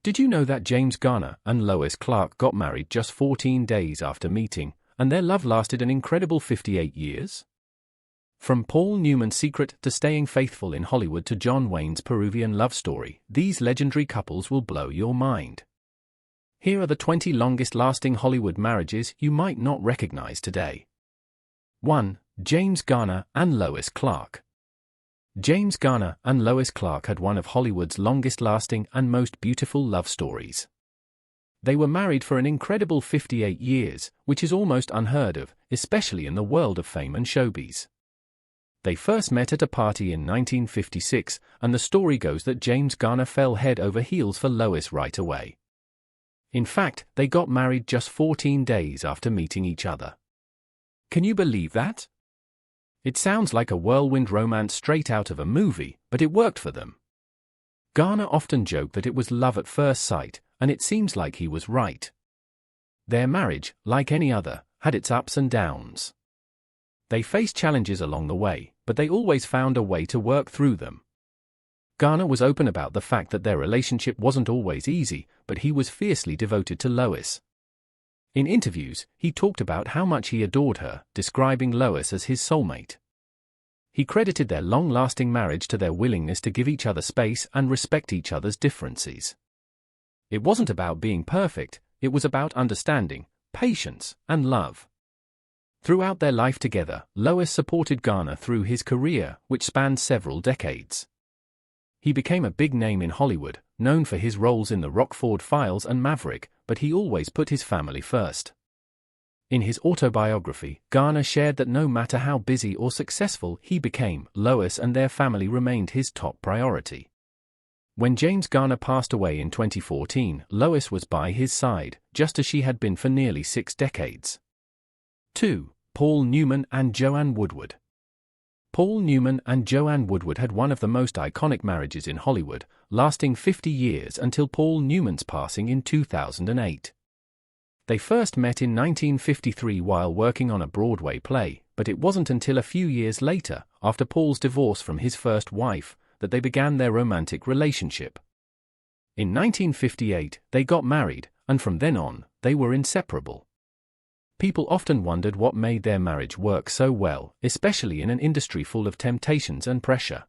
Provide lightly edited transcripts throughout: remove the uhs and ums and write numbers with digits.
Did you know that James Garner and Lois Clark got married just 14 days after meeting, and their love lasted an incredible 58 years? From Paul Newman's secret to staying faithful in Hollywood to John Wayne's Peruvian love story, these legendary couples will blow your mind. Here are the 20 longest-lasting Hollywood marriages you might not recognize today. 1. James Garner and Lois Clark. James Garner and Lois Clark had one of Hollywood's longest-lasting and most beautiful love stories. They were married for an incredible 58 years, which is almost unheard of, especially in the world of fame and showbiz. They first met at a party in 1956, and the story goes that James Garner fell head over heels for Lois right away. In fact, they got married just 14 days after meeting each other. Can you believe that? It sounds like a whirlwind romance straight out of a movie, but it worked for them. Garner often joked that it was love at first sight, and it seems like he was right. Their marriage, like any other, had its ups and downs. They faced challenges along the way, but they always found a way to work through them. Garner was open about the fact that their relationship wasn't always easy, but he was fiercely devoted to Lois. In interviews, he talked about how much he adored her, describing Lois as his soulmate. He credited their long-lasting marriage to their willingness to give each other space and respect each other's differences. It wasn't about being perfect, it was about understanding, patience, and love. Throughout their life together, Lois supported Garner through his career, which spanned several decades. He became a big name in Hollywood, known for his roles in The Rockford Files and Maverick, but he always put his family first. In his autobiography, Garner shared that no matter how busy or successful he became, Lois and their family remained his top priority. When James Garner passed away in 2014, Lois was by his side, just as she had been for nearly 6 decades. 2. Paul Newman and Joanne Woodward. Paul Newman and Joanne Woodward had one of the most iconic marriages in Hollywood, lasting 50 years until Paul Newman's passing in 2008. They first met in 1953 while working on a Broadway play, but it wasn't until a few years later, after Paul's divorce from his first wife, that they began their romantic relationship. In 1958, they got married, and from then on, they were inseparable. People often wondered what made their marriage work so well, especially in an industry full of temptations and pressure.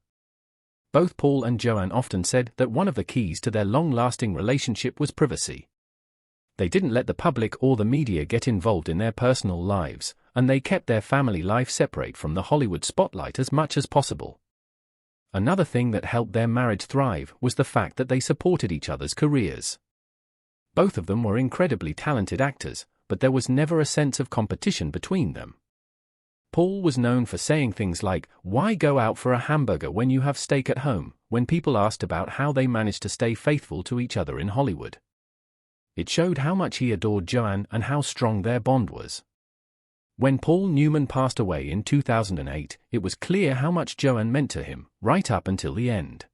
Both Paul and Joanne often said that one of the keys to their long-lasting relationship was privacy. They didn't let the public or the media get involved in their personal lives, and they kept their family life separate from the Hollywood spotlight as much as possible. Another thing that helped their marriage thrive was the fact that they supported each other's careers. Both of them were incredibly talented actors, but there was never a sense of competition between them. Paul was known for saying things like, "Why go out for a hamburger when you have steak at home?" when people asked about how they managed to stay faithful to each other in Hollywood. It showed how much he adored Joanne and how strong their bond was. When Paul Newman passed away in 2008, it was clear how much Joanne meant to him, right up until the end.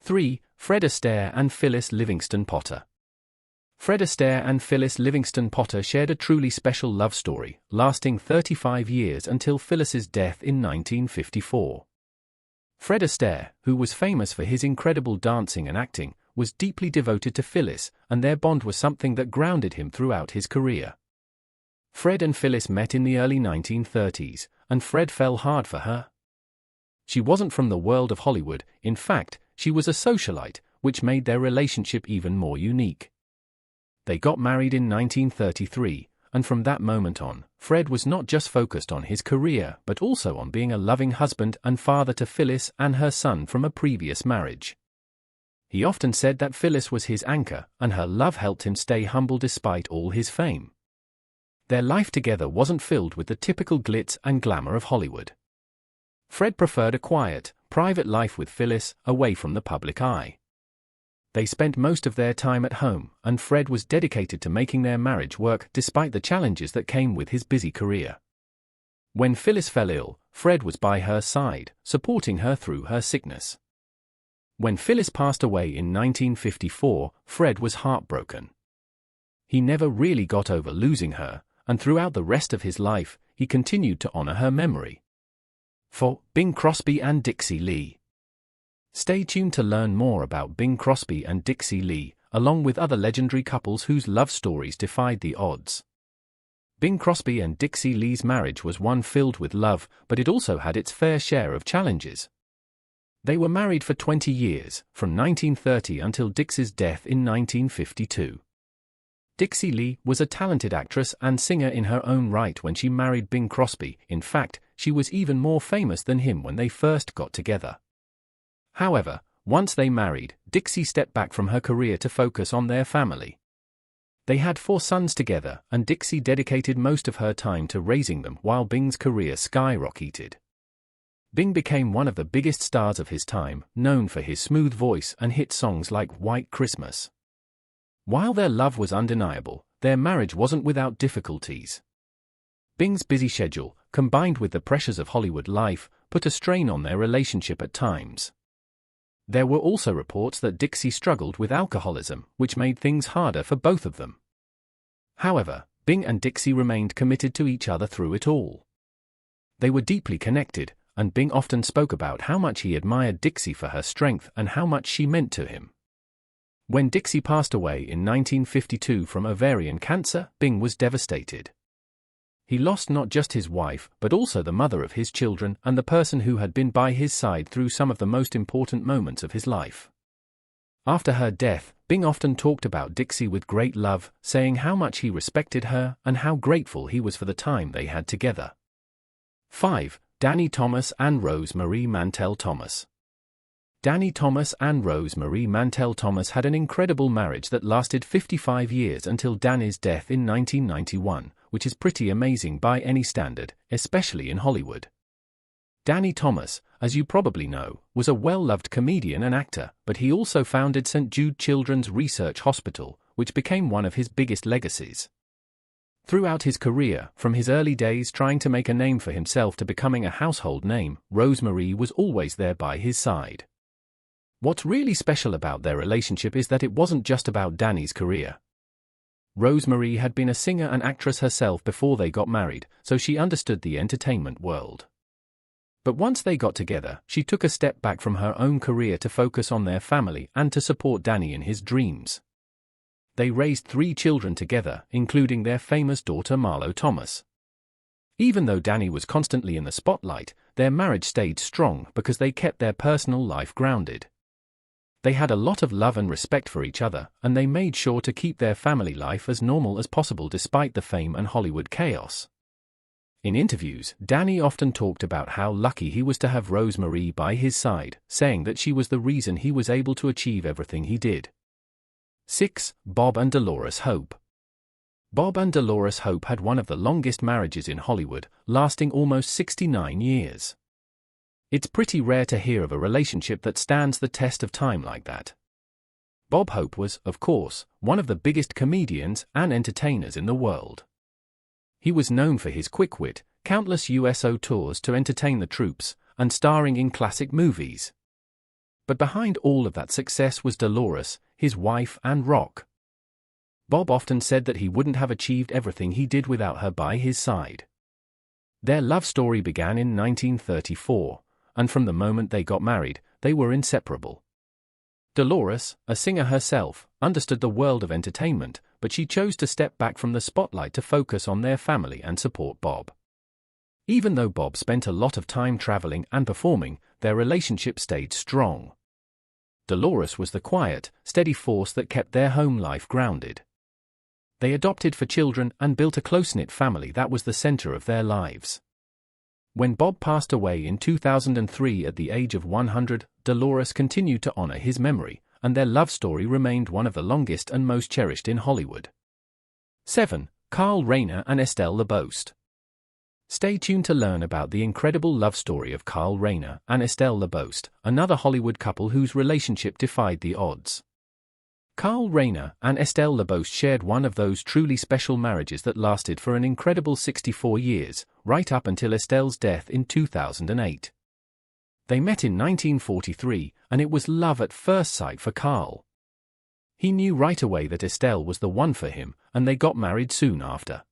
3. Fred Astaire and Phyllis Livingston Potter. Fred Astaire and Phyllis Livingston Potter shared a truly special love story, lasting 35 years until Phyllis's death in 1954. Fred Astaire, who was famous for his incredible dancing and acting, was deeply devoted to Phyllis, and their bond was something that grounded him throughout his career. Fred and Phyllis met in the early 1930s, and Fred fell hard for her. She wasn't from the world of Hollywood, in fact, she was a socialite, which made their relationship even more unique. They got married in 1933, and from that moment on, Fred was not just focused on his career but also on being a loving husband and father to Phyllis and her son from a previous marriage. He often said that Phyllis was his anchor, and her love helped him stay humble despite all his fame. Their life together wasn't filled with the typical glitz and glamour of Hollywood. Fred preferred a quiet, private life with Phyllis, away from the public eye. They spent most of their time at home, and Fred was dedicated to making their marriage work despite the challenges that came with his busy career. When Phyllis fell ill, Fred was by her side, supporting her through her sickness. When Phyllis passed away in 1954, Fred was heartbroken. He never really got over losing her, and throughout the rest of his life, he continued to honor her memory. 4. Bing Crosby and Dixie Lee. Stay tuned to learn more about Bing Crosby and Dixie Lee, along with other legendary couples whose love stories defied the odds. Bing Crosby and Dixie Lee's marriage was one filled with love, but it also had its fair share of challenges. They were married for 20 years, from 1930 until Dixie's death in 1952. Dixie Lee was a talented actress and singer in her own right when she married Bing Crosby. In fact, she was even more famous than him when they first got together. However, once they married, Dixie stepped back from her career to focus on their family. They had 4 sons together, and Dixie dedicated most of her time to raising them while Bing's career skyrocketed. Bing became one of the biggest stars of his time, known for his smooth voice and hit songs like White Christmas. While their love was undeniable, their marriage wasn't without difficulties. Bing's busy schedule, combined with the pressures of Hollywood life, put a strain on their relationship at times. There were also reports that Dixie struggled with alcoholism, which made things harder for both of them. However, Bing and Dixie remained committed to each other through it all. They were deeply connected, and Bing often spoke about how much he admired Dixie for her strength and how much she meant to him. When Dixie passed away in 1952 from ovarian cancer, Bing was devastated. He lost not just his wife, but also the mother of his children and the person who had been by his side through some of the most important moments of his life. After her death, Bing often talked about Dixie with great love, saying how much he respected her and how grateful he was for the time they had together. 5. Danny Thomas and Rosemarie Mantell Thomas. Danny Thomas and Rosemarie Mantell Thomas had an incredible marriage that lasted 55 years until Danny's death in 1991, which is pretty amazing by any standard, especially in Hollywood. Danny Thomas, as you probably know, was a well-loved comedian and actor, but he also founded St. Jude Children's Research Hospital, which became one of his biggest legacies. Throughout his career, from his early days trying to make a name for himself to becoming a household name, Rosemarie was always there by his side. What's really special about their relationship is that it wasn't just about Danny's career. Rosemarie had been a singer and actress herself before they got married, so she understood the entertainment world. But once they got together, she took a step back from her own career to focus on their family and to support Danny in his dreams. They raised 3 children together, including their famous daughter Marlo Thomas. Even though Danny was constantly in the spotlight, their marriage stayed strong because they kept their personal life grounded. They had a lot of love and respect for each other, and they made sure to keep their family life as normal as possible despite the fame and Hollywood chaos. In interviews, Danny often talked about how lucky he was to have Rosemarie by his side, saying that she was the reason he was able to achieve everything he did. 6. Bob and Dolores Hope. Bob and Dolores Hope had one of the longest marriages in Hollywood, lasting almost 69 years. It's pretty rare to hear of a relationship that stands the test of time like that. Bob Hope was, of course, one of the biggest comedians and entertainers in the world. He was known for his quick wit, countless USO tours to entertain the troops, and starring in classic movies. But behind all of that success was Dolores, his wife and rock. Bob often said that he wouldn't have achieved everything he did without her by his side. Their love story began in 1934. And from the moment they got married, they were inseparable. Dolores, a singer herself, understood the world of entertainment, but she chose to step back from the spotlight to focus on their family and support Bob. Even though Bob spent a lot of time traveling and performing, their relationship stayed strong. Dolores was the quiet, steady force that kept their home life grounded. They adopted 4 children and built a close-knit family that was the center of their lives. When Bob passed away in 2003 at the age of 100, Dolores continued to honor his memory, and their love story remained one of the longest and most cherished in Hollywood. 7. Carl Reiner and Estelle LaBoste. Stay tuned to learn about the incredible love story of Carl Reiner and Estelle LaBoste, another Hollywood couple whose relationship defied the odds. Carl Reiner and Estelle LaBoste shared one of those truly special marriages that lasted for an incredible 64 years, right up until Estelle's death in 2008. They met in 1943, and it was love at first sight for Carl. He knew right away that Estelle was the one for him, and they got married soon after.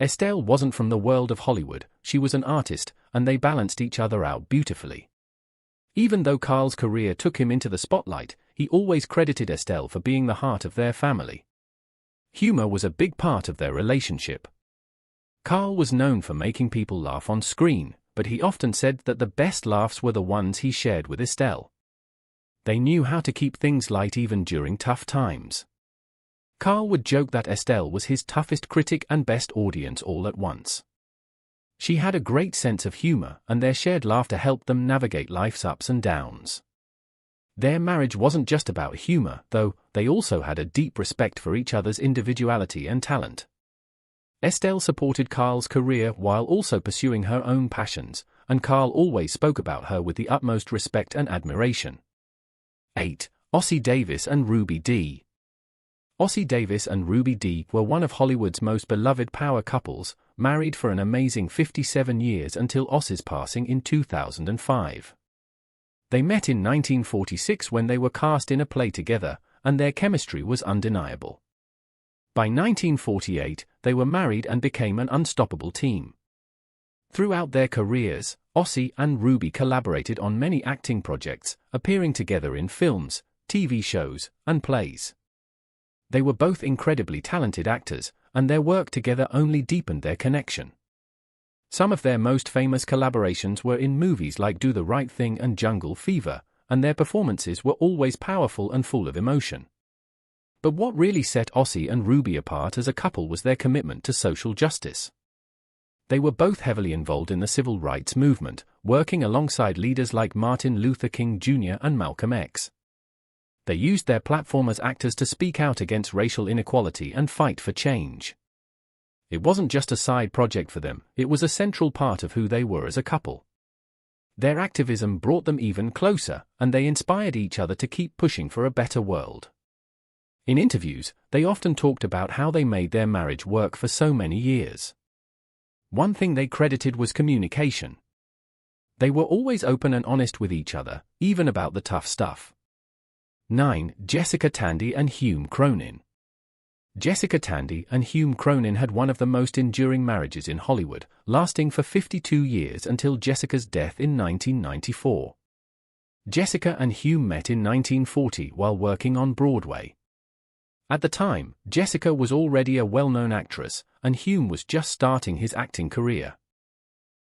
Estelle wasn't from the world of Hollywood, she was an artist, and they balanced each other out beautifully. Even though Carl's career took him into the spotlight, he always credited Estelle for being the heart of their family. Humor was a big part of their relationship. Carl was known for making people laugh on screen, but he often said that the best laughs were the ones he shared with Estelle. They knew how to keep things light even during tough times. Carl would joke that Estelle was his toughest critic and best audience all at once. She had a great sense of humor, and their shared laughter helped them navigate life's ups and downs. Their marriage wasn't just about humor, though. They also had a deep respect for each other's individuality and talent. Estelle supported Carl's career while also pursuing her own passions, and Carl always spoke about her with the utmost respect and admiration. 8. Ossie Davis and Ruby Dee. Ossie Davis and Ruby Dee were one of Hollywood's most beloved power couples, married for an amazing 57 years until Ossie's passing in 2005. They met in 1946 when they were cast in a play together, and their chemistry was undeniable. By 1948, they were married and became an unstoppable team. Throughout their careers, Ossie and Ruby collaborated on many acting projects, appearing together in films, TV shows, and plays. They were both incredibly talented actors, and their work together only deepened their connection. Some of their most famous collaborations were in movies like Do the Right Thing and Jungle Fever, and their performances were always powerful and full of emotion. But what really set Ossie and Ruby apart as a couple was their commitment to social justice. They were both heavily involved in the civil rights movement, working alongside leaders like Martin Luther King Jr. and Malcolm X. They used their platform as actors to speak out against racial inequality and fight for change. It wasn't just a side project for them, it was a central part of who they were as a couple. Their activism brought them even closer, and they inspired each other to keep pushing for a better world. In interviews, they often talked about how they made their marriage work for so many years. One thing they credited was communication. They were always open and honest with each other, even about the tough stuff. 9. Jessica Tandy and Hume Cronyn. Jessica Tandy and Hume Cronyn had one of the most enduring marriages in Hollywood, lasting for 52 years until Jessica's death in 1994. Jessica and Hume met in 1940 while working on Broadway. At the time, Jessica was already a well-known actress, and Hume was just starting his acting career.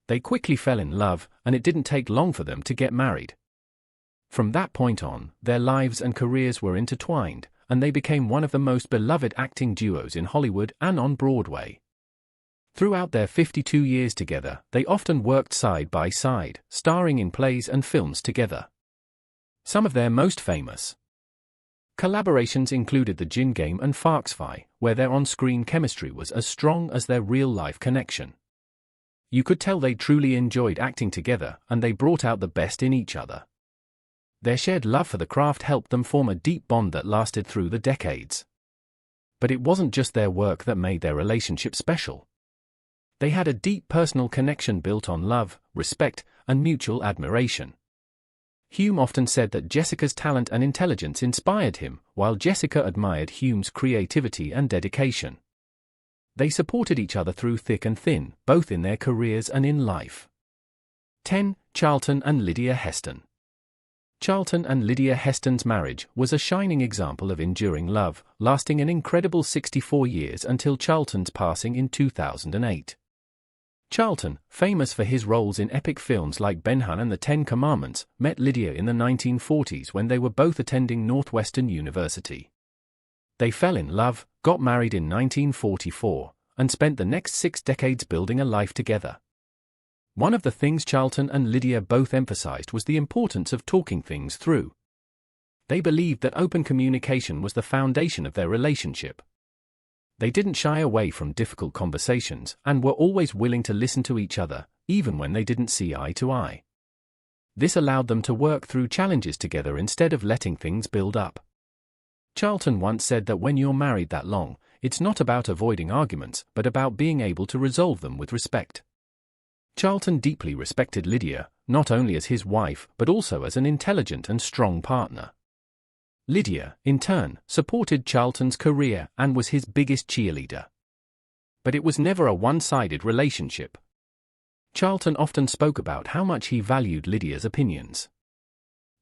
They quickly fell in love, and it didn't take long for them to get married. From that point on, their lives and careers were intertwined, and they became one of the most beloved acting duos in Hollywood and on Broadway. Throughout their 52 years together, they often worked side by side, starring in plays and films together. Some of their most famous collaborations included The Gin Game and Foxfy, where their on-screen chemistry was as strong as their real-life connection. You could tell they truly enjoyed acting together, and they brought out the best in each other. Their shared love for the craft helped them form a deep bond that lasted through the decades. But it wasn't just their work that made their relationship special. They had a deep personal connection built on love, respect, and mutual admiration. Hume often said that Jessica's talent and intelligence inspired him, while Jessica admired Hume's creativity and dedication. They supported each other through thick and thin, both in their careers and in life. 10. Charlton and Lydia Heston. Charlton and Lydia Heston's marriage was a shining example of enduring love, lasting an incredible 64 years until Charlton's passing in 2008. Charlton, famous for his roles in epic films like Ben Hur and the Ten Commandments, met Lydia in the 1940s when they were both attending Northwestern University. They fell in love, got married in 1944, and spent the next 6 decades building a life together. One of the things Charlton and Lydia both emphasized was the importance of talking things through. They believed that open communication was the foundation of their relationship. They didn't shy away from difficult conversations and were always willing to listen to each other, even when they didn't see eye to eye. This allowed them to work through challenges together instead of letting things build up. Charlton once said that when you're married that long, it's not about avoiding arguments, but about being able to resolve them with respect. Charlton deeply respected Lydia, not only as his wife but also as an intelligent and strong partner. Lydia, in turn, supported Charlton's career and was his biggest cheerleader. But it was never a one-sided relationship. Charlton often spoke about how much he valued Lydia's opinions.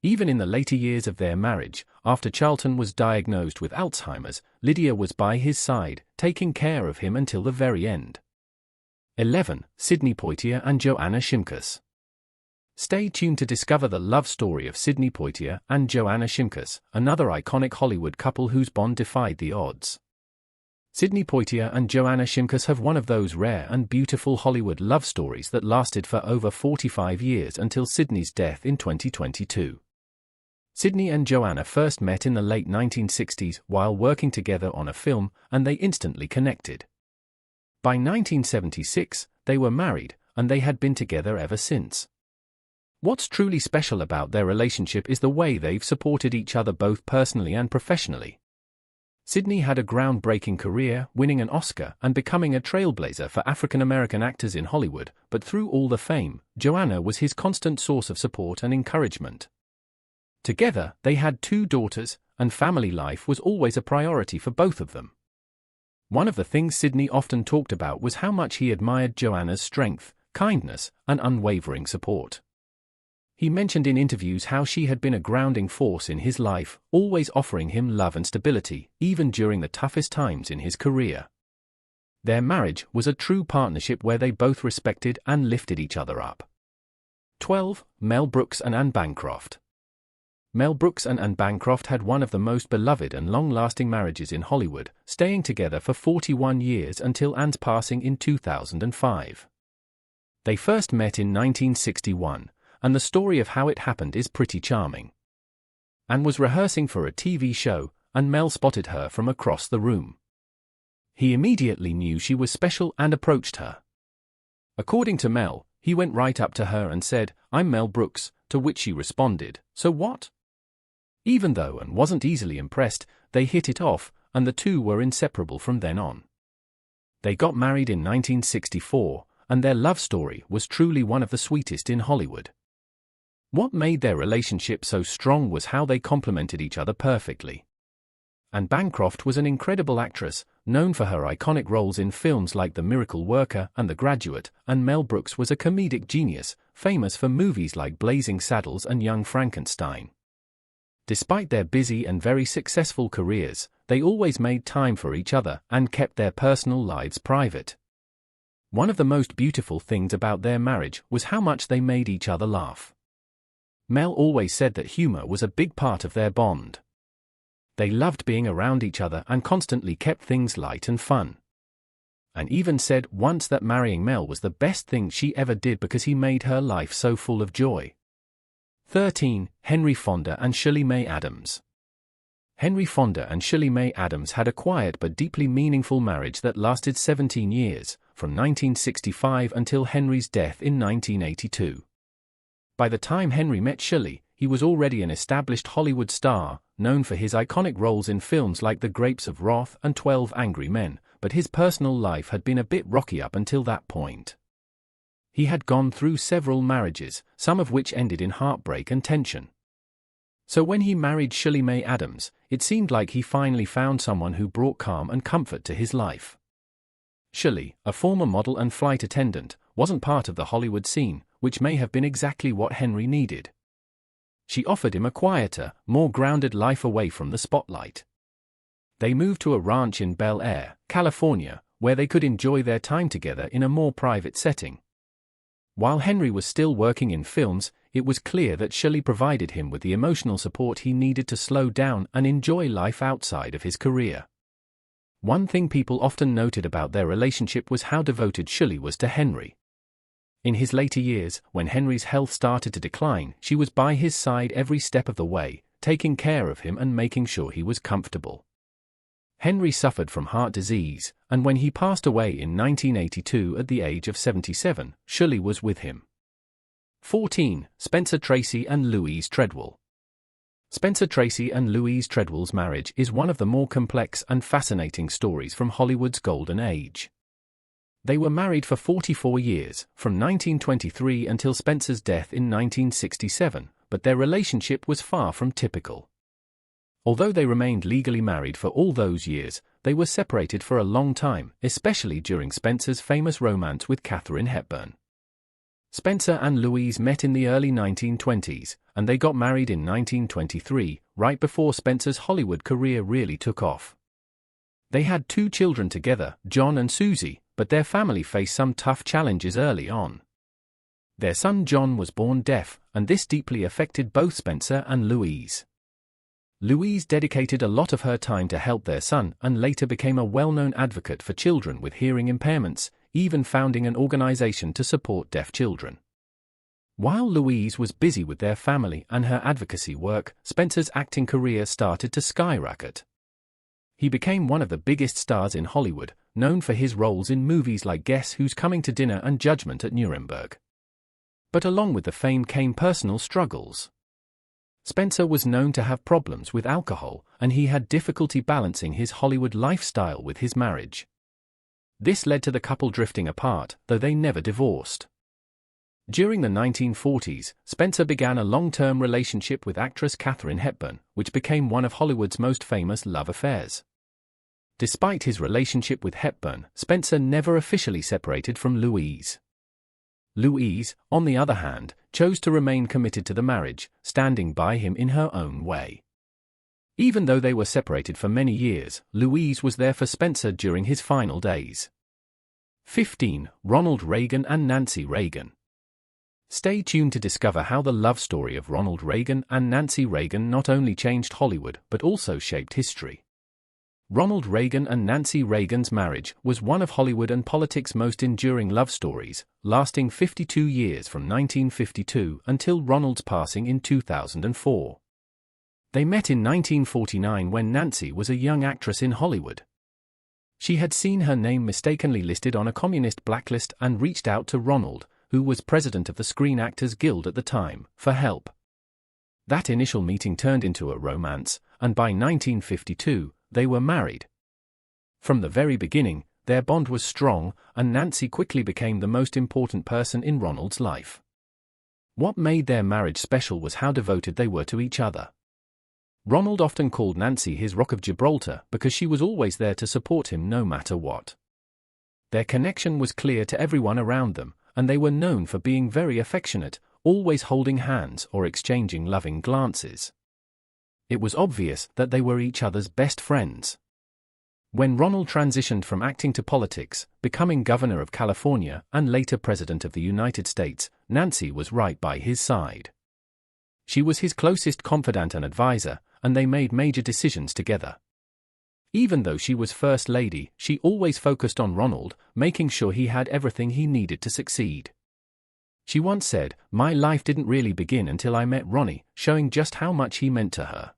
Even in the later years of their marriage, after Charlton was diagnosed with Alzheimer's, Lydia was by his side, taking care of him until the very end. 11. Sidney Poitier and Joanna Shimkus. Stay tuned to discover the love story of Sidney Poitier and Joanna Shimkus, another iconic Hollywood couple whose bond defied the odds. Sidney Poitier and Joanna Shimkus have one of those rare and beautiful Hollywood love stories that lasted for over 45 years until Sidney's death in 2022. Sidney and Joanna first met in the late 1960s while working together on a film, and they instantly connected. By 1976, they were married, and they had been together ever since. What's truly special about their relationship is the way they've supported each other both personally and professionally. Sidney had a groundbreaking career, winning an Oscar and becoming a trailblazer for African-American actors in Hollywood, but through all the fame, Joanna was his constant source of support and encouragement. Together, they had 2 daughters, and family life was always a priority for both of them. One of the things Sidney often talked about was how much he admired Joanna's strength, kindness, and unwavering support. He mentioned in interviews how she had been a grounding force in his life, always offering him love and stability, even during the toughest times in his career. Their marriage was a true partnership where they both respected and lifted each other up. 12. Mel Brooks and Anne Bancroft. Mel Brooks and Anne Bancroft had one of the most beloved and long-lasting marriages in Hollywood, staying together for 41 years until Anne's passing in 2005. They first met in 1961. And the story of how it happened is pretty charming. Anne was rehearsing for a TV show, and Mel spotted her from across the room. He immediately knew she was special and approached her. According to Mel, he went right up to her and said, "I'm Mel Brooks," to which she responded, "So what?" Even though Anne wasn't easily impressed, they hit it off, and the two were inseparable from then on. They got married in 1964, and their love story was truly one of the sweetest in Hollywood. What made their relationship so strong was how they complemented each other perfectly. Anne Bancroft was an incredible actress, known for her iconic roles in films like The Miracle Worker and The Graduate, and Mel Brooks was a comedic genius, famous for movies like Blazing Saddles and Young Frankenstein. Despite their busy and very successful careers, they always made time for each other and kept their personal lives private. One of the most beautiful things about their marriage was how much they made each other laugh. Mel always said that humor was a big part of their bond. They loved being around each other and constantly kept things light and fun. And even said once that marrying Mel was the best thing she ever did because he made her life so full of joy. 13. Henry Fonda and Shirley Mae Adams. Henry Fonda and Shirley Mae Adams had a quiet but deeply meaningful marriage that lasted 17 years, from 1965 until Henry's death in 1982. By the time Henry met Shirley, he was already an established Hollywood star, known for his iconic roles in films like The Grapes of Wrath and 12 Angry Men, but his personal life had been a bit rocky up until that point. He had gone through several marriages, some of which ended in heartbreak and tension. So when he married Shirley Mae Adams, it seemed like he finally found someone who brought calm and comfort to his life. Shirley, a former model and flight attendant, wasn't part of the Hollywood scene, which may have been exactly what Henry needed. She offered him a quieter, more grounded life away from the spotlight. They moved to a ranch in Bel Air, California, where they could enjoy their time together in a more private setting. While Henry was still working in films, it was clear that Shirley provided him with the emotional support he needed to slow down and enjoy life outside of his career. One thing people often noted about their relationship was how devoted Shirley was to Henry. In his later years, when Henry's health started to decline, she was by his side every step of the way, taking care of him and making sure he was comfortable. Henry suffered from heart disease, and when he passed away in 1982 at the age of 77, Shirley was with him. 14. Spencer Tracy and Louise Treadwell. Spencer Tracy and Louise Treadwell's marriage is one of the more complex and fascinating stories from Hollywood's golden age. They were married for 44 years, from 1923 until Spencer's death in 1967, but their relationship was far from typical. Although they remained legally married for all those years, they were separated for a long time, especially during Spencer's famous romance with Katharine Hepburn. Spencer and Louise met in the early 1920s, and they got married in 1923, right before Spencer's Hollywood career really took off. They had 2 children together, John and Susie, but their family faced some tough challenges early on. Their son John was born deaf, and this deeply affected both Spencer and Louise. Louise dedicated a lot of her time to help their son and later became a well-known advocate for children with hearing impairments, even founding an organization to support deaf children. While Louise was busy with their family and her advocacy work, Spencer's acting career started to skyrocket. He became one of the biggest stars in Hollywood, known for his roles in movies like Guess Who's Coming to Dinner and Judgment at Nuremberg. But along with the fame came personal struggles. Spencer was known to have problems with alcohol, and he had difficulty balancing his Hollywood lifestyle with his marriage. This led to the couple drifting apart, though they never divorced. During the 1940s, Spencer began a long-term relationship with actress Katharine Hepburn, which became one of Hollywood's most famous love affairs. Despite his relationship with Hepburn, Spencer never officially separated from Louise. Louise, on the other hand, chose to remain committed to the marriage, standing by him in her own way. Even though they were separated for many years, Louise was there for Spencer during his final days. 15. Ronald Reagan and Nancy Reagan. Stay tuned to discover how the love story of Ronald Reagan and Nancy Reagan not only changed Hollywood but also shaped history. Ronald Reagan and Nancy Reagan's marriage was one of Hollywood and politics' most enduring love stories, lasting 52 years from 1952 until Ronald's passing in 2004. They met in 1949 when Nancy was a young actress in Hollywood. She had seen her name mistakenly listed on a communist blacklist and reached out to Ronald, who was president of the Screen Actors Guild at the time, for help. That initial meeting turned into a romance, and by 1952, they were married. From the very beginning, their bond was strong, and Nancy quickly became the most important person in Ronald's life. What made their marriage special was how devoted they were to each other. Ronald often called Nancy his Rock of Gibraltar because she was always there to support him no matter what. Their connection was clear to everyone around them, and they were known for being very affectionate, always holding hands or exchanging loving glances. It was obvious that they were each other's best friends. When Ronald transitioned from acting to politics, becoming governor of California and later president of the United States, Nancy was right by his side. She was his closest confidant and advisor, and they made major decisions together. Even though she was First Lady, she always focused on Ronald, making sure he had everything he needed to succeed. She once said, "My life didn't really begin until I met Ronnie," showing just how much he meant to her.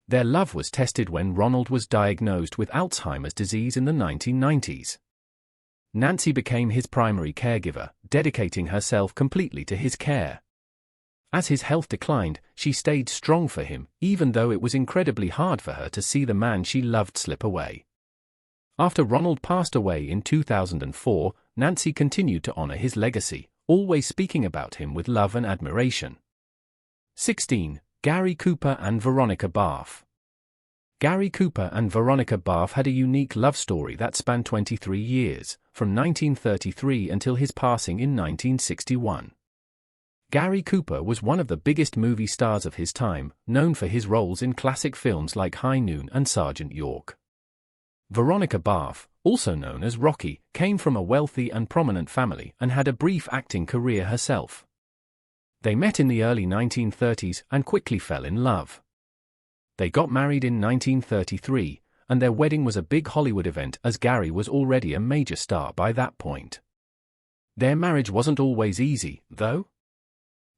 Their love was tested when Ronald was diagnosed with Alzheimer's disease in the 1990s. Nancy became his primary caregiver, dedicating herself completely to his care. As his health declined, she stayed strong for him, even though it was incredibly hard for her to see the man she loved slip away. After Ronald passed away in 2004, Nancy continued to honor his legacy, always speaking about him with love and admiration. 16. Gary Cooper and Veronica Balfe. Gary Cooper and Veronica Balfe had a unique love story that spanned 23 years, from 1933 until his passing in 1961. Gary Cooper was one of the biggest movie stars of his time, known for his roles in classic films like High Noon and Sergeant York. Veronica Balfe, also known as Rocky, came from a wealthy and prominent family and had a brief acting career herself. They met in the early 1930s and quickly fell in love. They got married in 1933, and their wedding was a big Hollywood event as Gary was already a major star by that point. Their marriage wasn't always easy, though.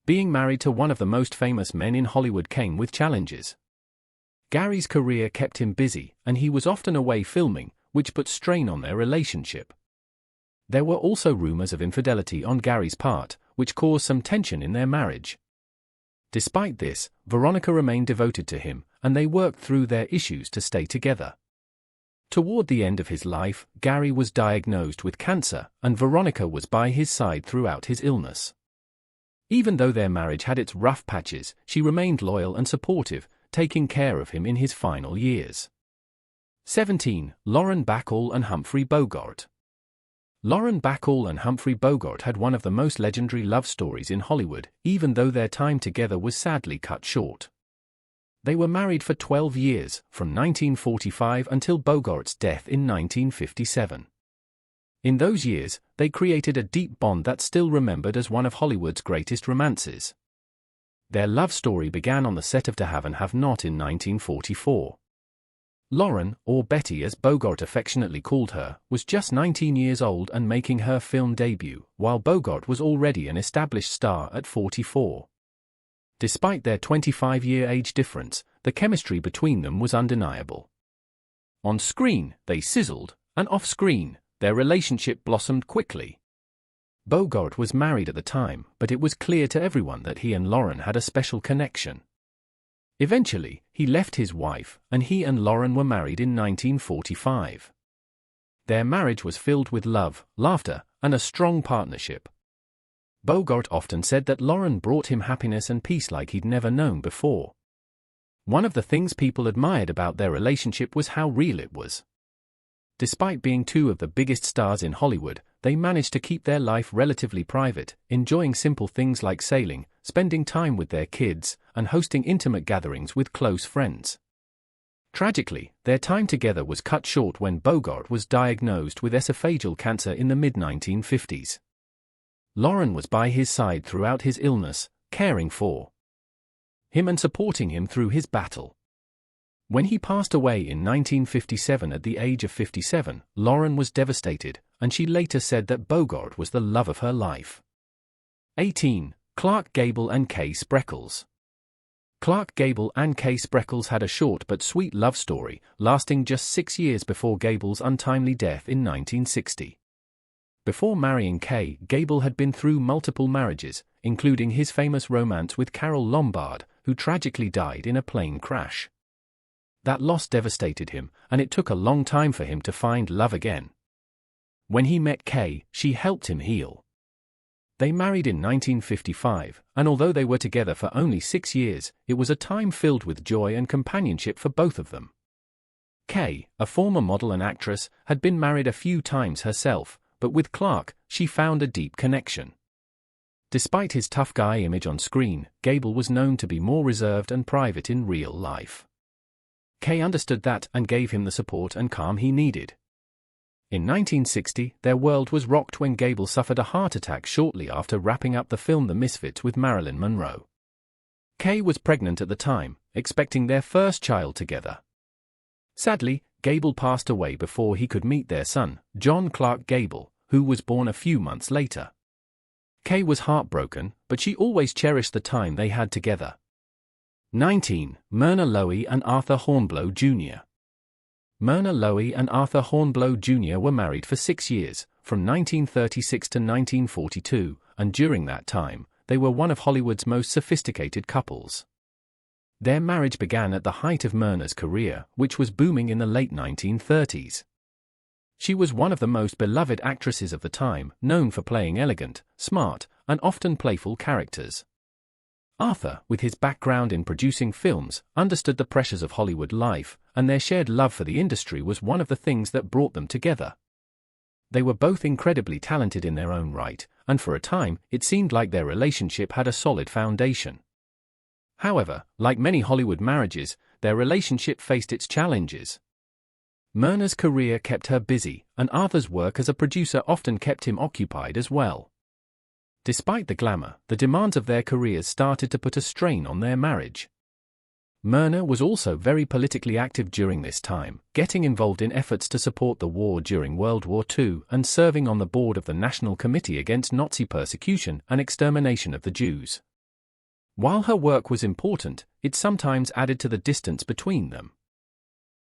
Being married to one of the most famous men in Hollywood came with challenges. Gary's career kept him busy, and he was often away filming, which put strain on their relationship. There were also rumors of infidelity on Gary's part, which caused some tension in their marriage. Despite this, Veronica remained devoted to him, and they worked through their issues to stay together. Toward the end of his life, Gary was diagnosed with cancer, and Veronica was by his side throughout his illness. Even though their marriage had its rough patches, she remained loyal and supportive, taking care of him in his final years. 17. Lauren Bacall and Humphrey Bogart. Lauren Bacall and Humphrey Bogart had one of the most legendary love stories in Hollywood, even though their time together was sadly cut short. They were married for 12 years, from 1945 until Bogart's death in 1957. In those years, they created a deep bond that's still remembered as one of Hollywood's greatest romances. Their love story began on the set of To Have and Have Not in 1944. Lauren, or Betty as Bogart affectionately called her, was just 19 years old and making her film debut, while Bogart was already an established star at 44. Despite their 25-year age difference, the chemistry between them was undeniable. On screen, they sizzled, and off-screen, their relationship blossomed quickly. Bogart was married at the time, but it was clear to everyone that he and Lauren had a special connection. Eventually, he left his wife, and he and Lauren were married in 1945. Their marriage was filled with love, laughter, and a strong partnership. Bogart often said that Lauren brought him happiness and peace like he'd never known before. One of the things people admired about their relationship was how real it was. Despite being two of the biggest stars in Hollywood, they managed to keep their life relatively private, enjoying simple things like sailing, spending time with their kids, and hosting intimate gatherings with close friends. Tragically, their time together was cut short when Bogart was diagnosed with esophageal cancer in the mid-1950s. Lauren was by his side throughout his illness, caring for him and supporting him through his battle. When he passed away in 1957 at the age of 57, Lauren was devastated, and she later said that Bogart was the love of her life. 18. Clark Gable and Kay Spreckles. Clark Gable and Kay Spreckles had a short but sweet love story, lasting just 6 years before Gable's untimely death in 1960. Before marrying Kay, Gable had been through multiple marriages, including his famous romance with Carole Lombard, who tragically died in a plane crash. That loss devastated him, and it took a long time for him to find love again. When he met Kay, she helped him heal. They married in 1955, and although they were together for only 6 years, it was a time filled with joy and companionship for both of them. Kay, a former model and actress, had been married a few times herself, but with Clark, she found a deep connection. Despite his tough guy image on screen, Gable was known to be more reserved and private in real life. Kay understood that and gave him the support and calm he needed. In 1960, their world was rocked when Gable suffered a heart attack shortly after wrapping up the film The Misfits with Marilyn Monroe. Kay was pregnant at the time, expecting their first child together. Sadly, Gable passed away before he could meet their son, John Clark Gable, who was born a few months later. Kay was heartbroken, but she always cherished the time they had together. 19. Myrna Lowy and Arthur Hornblow Jr. Myrna Lowy and Arthur Hornblow Jr. were married for 6 years, from 1936 to 1942, and during that time, they were one of Hollywood's most sophisticated couples. Their marriage began at the height of Myrna's career, which was booming in the late 1930s. She was one of the most beloved actresses of the time, known for playing elegant, smart, and often playful characters. Arthur, with his background in producing films, understood the pressures of Hollywood life, and their shared love for the industry was one of the things that brought them together. They were both incredibly talented in their own right, and for a time, it seemed like their relationship had a solid foundation. However, like many Hollywood marriages, their relationship faced its challenges. Myrna's career kept her busy, and Arthur's work as a producer often kept him occupied as well. Despite the glamour, the demands of their careers started to put a strain on their marriage. Myrna was also very politically active during this time, getting involved in efforts to support the war during World War II and serving on the board of the National Committee Against Nazi Persecution and Extermination of the Jews. While her work was important, it sometimes added to the distance between them.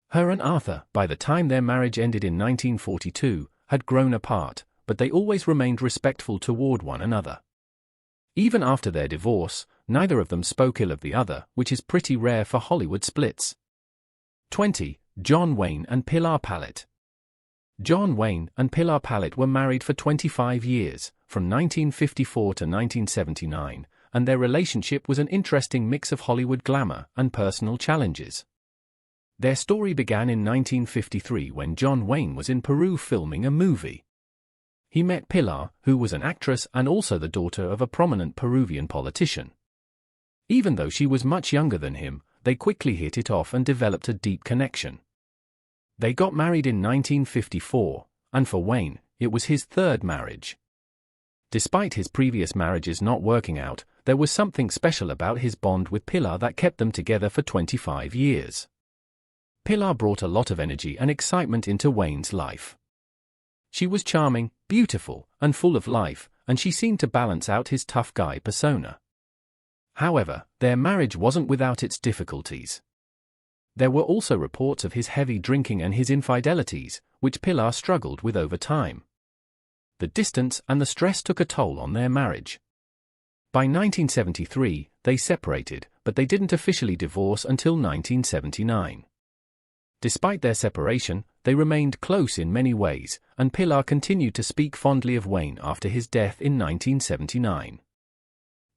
Her and Arthur, by the time their marriage ended in 1942, had grown apart, but they always remained respectful toward one another. Even after their divorce, neither of them spoke ill of the other, which is pretty rare for Hollywood splits. 20. John Wayne and Pilar Pallet. John Wayne and Pilar Pallet were married for 25 years, from 1954 to 1979, and their relationship was an interesting mix of Hollywood glamour and personal challenges. Their story began in 1953 when John Wayne was in Peru filming a movie. he met Pilar, who was an actress and also the daughter of a prominent Peruvian politician. Even though she was much younger than him, they quickly hit it off and developed a deep connection. They got married in 1954, and for Wayne, it was his third marriage. Despite his previous marriages not working out, there was something special about his bond with Pilar that kept them together for 25 years. Pilar brought a lot of energy and excitement into Wayne's life. She was charming, beautiful, and full of life, and she seemed to balance out his tough guy persona. However, their marriage wasn't without its difficulties. There were also reports of his heavy drinking and his infidelities, which Pilar struggled with over time. The distance and the stress took a toll on their marriage. By 1973, they separated, but they didn't officially divorce until 1979. Despite their separation, they remained close in many ways, and Pilar continued to speak fondly of Wayne after his death in 1979.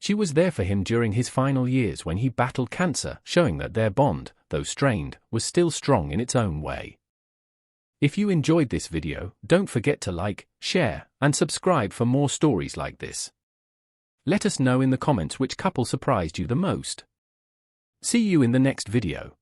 She was there for him during his final years when he battled cancer, showing that their bond, though strained, was still strong in its own way. If you enjoyed this video, don't forget to like, share, and subscribe for more stories like this. Let us know in the comments which couple surprised you the most. See you in the next video.